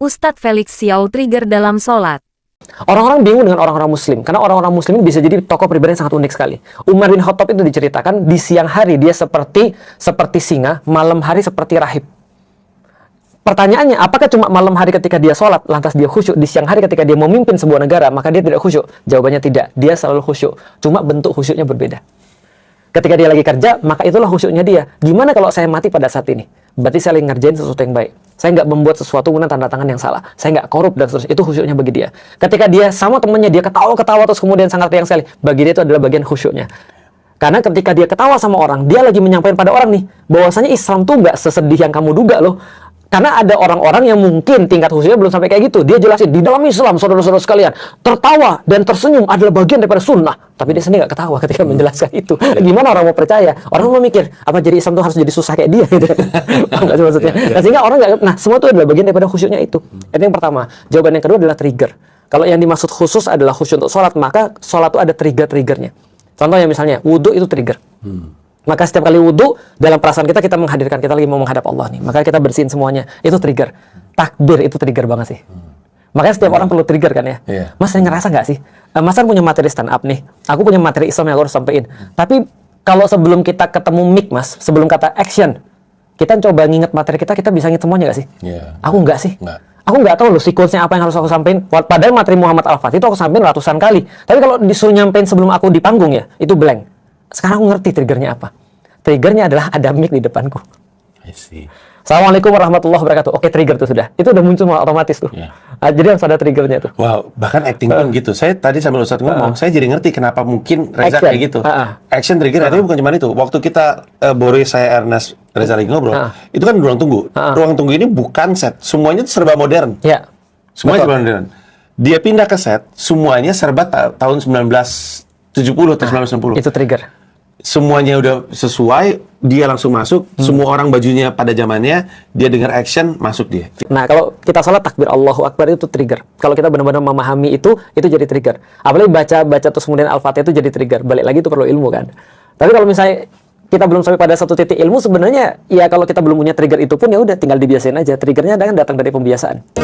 Ustadz Felix Xiao trigger dalam sholat. Orang-orang bingung dengan orang-orang muslim, karena orang-orang muslim bisa jadi tokoh pribadi yang sangat unik sekali. Umar bin Khattab itu diceritakan, di siang hari dia seperti singa, malam hari seperti rahib. Pertanyaannya, apakah cuma malam hari ketika dia sholat, lantas dia khusyuk, di siang hari ketika dia memimpin sebuah negara, maka dia tidak khusyuk? Jawabannya tidak, dia selalu khusyuk, cuma bentuk khusyuknya berbeda. Ketika dia lagi kerja, maka itulah khusyuknya dia. Gimana kalau saya mati pada saat ini? Berarti saya lagi ngerjain sesuatu yang baik. Saya nggak membuat sesuatu kemudian tanda tangan yang salah. Saya nggak korup dan seterusnya. Itu khusyuknya bagi dia. Ketika dia sama temannya, dia ketawa-ketawa terus kemudian sangat riang sekali. Bagi dia itu adalah bagian khusyuknya. Karena ketika dia ketawa sama orang, dia lagi menyampaikan pada orang nih, bahwasanya Islam tuh nggak sesedih yang kamu duga loh. Karena ada orang-orang yang mungkin tingkat khusyuknya belum sampai kayak gitu. Dia jelasin, di dalam Islam, saudara-saudara sekalian, tertawa dan tersenyum adalah bagian daripada sunnah. Tapi dia sendiri nggak ketawa ketika menjelaskan itu. Gimana orang mau percaya? Orang mau mikir, apa jadi Islam tuh harus jadi susah kayak dia? Gitu. Paham nggak sih maksudnya? Nah, sehingga orang nggak, nah semua itu adalah bagian daripada khusyuknya itu. Itu yang pertama. Jawaban yang kedua adalah trigger. Kalau yang dimaksud khusus adalah khusyuk untuk sholat, maka sholat itu ada trigger-triggernya. Contohnya misalnya, wudhu itu trigger. Maka setiap kali wudhu, dalam perasaan kita menghadirkan, kita lagi mau menghadap Allah nih. Maka kita bersihin semuanya. Itu trigger. Takbir itu trigger banget sih. Makanya setiap orang perlu trigger kan ya. Mas, saya ngerasa nggak sih? Mas kan punya materi stand up nih. Aku punya materi Islam yang aku harus sampaikan. Tapi kalau sebelum kita ketemu mic, Mas, sebelum kata action, kita coba nginget materi kita bisa nginget semuanya nggak sih? Aku nggak sih. Aku nggak tahu loh sequence-nya apa yang harus aku sampaikan. Padahal materi Muhammad Al-Fatih itu aku sampaikan ratusan kali. Tapi kalau disuruh nyampein sebelum aku di panggung ya, itu blank. Sekarang aku ngerti triggernya apa. Triggernya adalah ada mic di depanku. I see. Assalamualaikum warahmatullahi wabarakatuh. Oke, trigger tuh sudah. Itu udah muncul otomatis tuh. Jadi harus ada triggernya tuh. Wow, bahkan acting pun gitu. Saya tadi sambil Ustadz ngomong, saya jadi ngerti kenapa mungkin Reza kayak gitu. Action trigger artinya bukan cuma itu. Waktu kita Boris, saya Ernest, Reza lagi ngobrol, itu kan ruang tunggu. Ruang tunggu ini bukan set. Semuanya itu serba modern. Semuanya serba modern. Dia pindah ke set, semuanya serba tahun 1970 atau 1960. Itu trigger. Semuanya udah sesuai, dia langsung masuk, semua orang bajunya pada zamannya, dia dengar action, masuk dia. Nah, kalau kita salah takbir Allahu Akbar itu trigger. Kalau kita benar-benar memahami itu jadi trigger. Apalagi baca terus kemudian Al-Fatihah itu jadi trigger. Balik lagi itu perlu ilmu kan. Tapi kalau misalnya kita belum sampai pada satu titik ilmu, sebenarnya ya kalau kita belum punya trigger itu pun ya udah tinggal dibiasain aja. Triggernya datang dari pembiasaan.